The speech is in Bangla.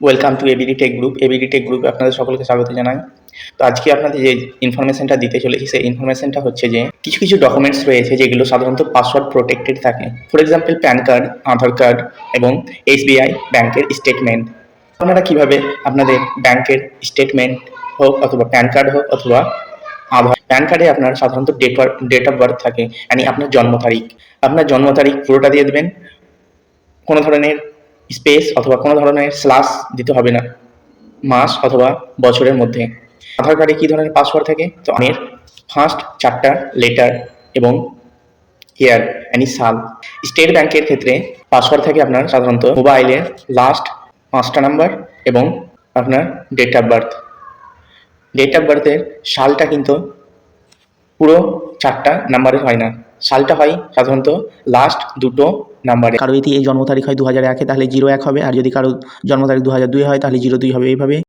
Welcome to ABD Tech Group. ABD Tech গ্রুপে আপনাদের সকলকে স্বাগত জানাই। তো আজকে আপনাদের যে ইনফরমেশনটা দিতে চলেছি সেই ইনফরমেশনটা হচ্ছে যে কিছু কিছু ডকুমেন্টস রয়েছে যেগুলো সাধারণত পাসওয়ার্ড প্রোটেক্টেড থাকে। For example pan card, Aadhaar card এবং এসবিআই ব্যাংকের স্টেটমেন্ট। আপনারা কিভাবে আপনাদের ব্যাংকের স্টেটমেন্ট হোক অথবা প্যান কার্ড হোক অথবা আধার, প্যান কার্ডে আপনার সাধারণত ডেট অফ বার্থ থাকে, মানে আপনার জন্ম তারিখ। আপনার জন্ম তারিখ পুরোটা দিয়ে দেবেন, কোনো ধরনের স্পেস অথবা কোনো ধরনের স্ল্যাশ দিতে হবে না, মাস অথবা বছরের মধ্যে। আধার কার্ডে কী ধরনের পাসওয়ার্ড থাকে? তো আমের ফার্স্ট 4টা লেটার এবং ইয়ার মানে সাল। স্টেট ব্যাংকের ক্ষেত্রে পাসওয়ার্ড থাকে আপনার সাধারণত মোবাইলের লাস্ট 5টা নাম্বার এবং আপনার date of birth. Date of বার্থের সালটা কিন্তু পুরো 4টা নাম্বারের হয় না, সালটা হয় সাধারণত লাস্ট 2টো নাম্বারে। কারো যদি এই জন্ম তারিখ হয় 2001 তাহলে 01 হবে, আর যদি কারো জন্ম তারিখ 2002 হয় তাহলে 02 হবে। এইভাবে